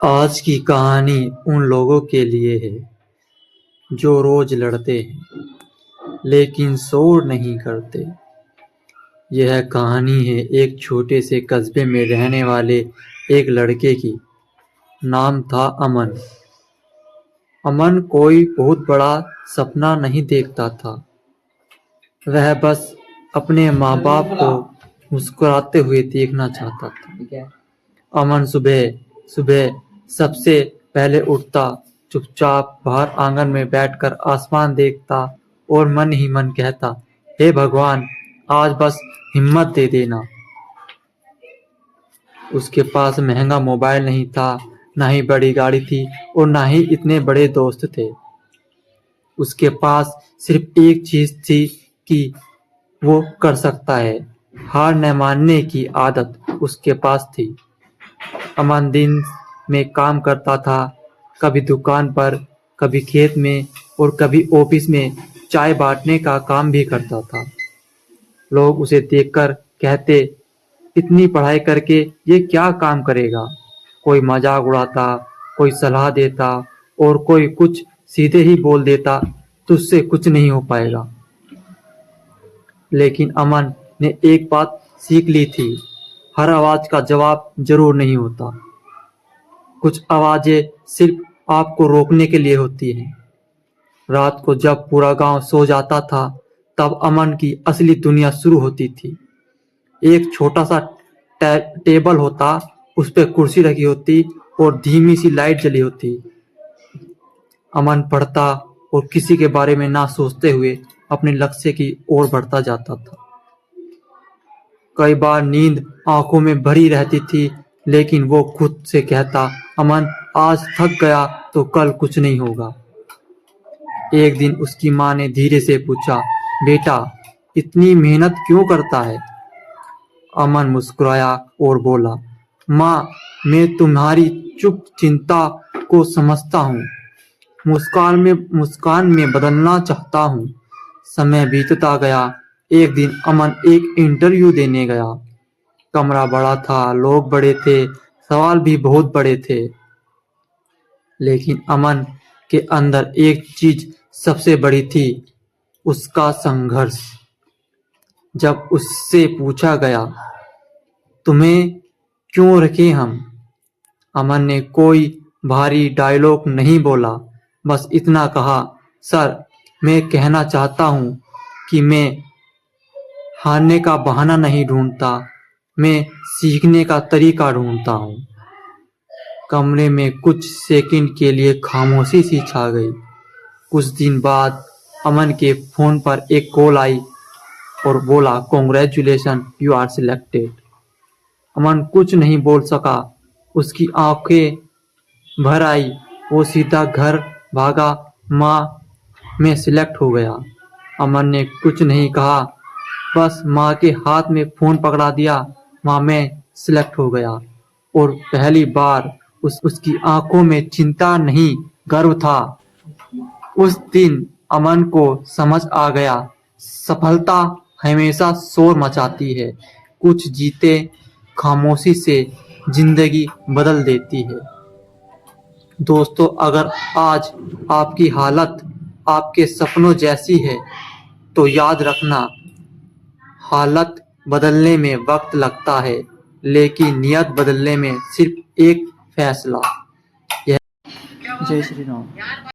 आज की कहानी उन लोगों के लिए है जो रोज लड़ते हैं लेकिन शोर नहीं करते। यह कहानी है एक छोटे से कस्बे में रहने वाले एक लड़के की। नाम था अमन। अमन कोई बहुत बड़ा सपना नहीं देखता था। वह बस अपने माँ बाप को मुस्कुराते हुए देखना चाहता था। अमन सुबह सुबह सबसे पहले उठता, चुपचाप बाहर आंगन में बैठकर आसमान देखता और मन ही मन कहता, हे भगवान, आज बस हिम्मत दे देना। उसके पास महंगा मोबाइल नहीं था, ना ही बड़ी गाड़ी थी और ना ही इतने बड़े दोस्त थे। उसके पास सिर्फ एक चीज थी कि वो कर सकता है। हार न मानने की आदत उसके पास थी। अमन दिन में काम करता था, कभी दुकान पर, कभी खेत में और कभी ऑफिस में चाय बांटने का काम भी करता था। लोग उसे देखकर कहते, इतनी पढ़ाई करके ये क्या काम करेगा। कोई मजाक उड़ाता, कोई सलाह देता और कोई कुछ सीधे ही बोल देता, तुझसे कुछ नहीं हो पाएगा। लेकिन अमन ने एक बात सीख ली थी, हर आवाज का जवाब जरूर नहीं होता। कुछ आवाजें सिर्फ आपको रोकने के लिए होती हैं। रात को जब पूरा गांव सो जाता था, तब अमन की असली दुनिया शुरू होती थी। एक छोटा सा टेबल होता, उस पे कुर्सी रखी होती और धीमी सी लाइट जली होती। अमन पढ़ता और किसी के बारे में ना सोचते हुए अपने लक्ष्य की ओर बढ़ता जाता था। कई बार नींद आंखों में भरी रहती थी, लेकिन वो खुद से कहता, अमन, आज थक गया तो कल कुछ नहीं होगा। एक दिन उसकी माँ ने धीरे से पूछा, बेटा, इतनी मेहनत क्यों करता है? अमन मुस्कुराया और बोला, माँ, मैं तुम्हारी चुप चिंता को समझता हूँ। मुस्कान में बदलना चाहता हूँ। समय बीतता गया। एक दिन अमन एक इंटरव्यू देने गया। कमरा बड़ा था, लोग बड़े थे, सवाल भी बहुत बड़े थे। लेकिन अमन के अंदर एक चीज सबसे बड़ी थी, उसका संघर्ष। जब उससे पूछा गया, तुम्हें क्यों रखे हम? अमन ने कोई भारी डायलॉग नहीं बोला, बस इतना कहा, सर, मैं कहना चाहता हूँ कि मैं हारने का बहाना नहीं ढूंढता, मैं सीखने का तरीका ढूंढता हूँ। कमरे में कुछ सेकंड के लिए खामोशी सी छा गई। कुछ दिन बाद अमन के फोन पर एक कॉल आई और बोला, कॉन्ग्रेचुलेशन, यू आर सिलेक्टेड। अमन कुछ नहीं बोल सका। उसकी आंखें भर आई। वो सीधा घर भागा, माँ, मैं सिलेक्ट हो गया। अमन ने कुछ नहीं कहा, बस माँ के हाथ में फोन पकड़ा दिया। माँ, मैं सिलेक्ट हो गया। और पहली बार उसकी आंखों में चिंता नहीं, गर्व था। उस दिन अमन को समझ आ गया, सफलता हमेशा शोर मचाती है, कुछ जीते खामोशी से जिंदगी बदल देती है। दोस्तों, अगर आज आपकी हालत आपके सपनों जैसी है, तो याद रखना, हालत बदलने में वक्त लगता है, लेकिन नियत बदलने में सिर्फ एक फैसला। यह जय श्री राम।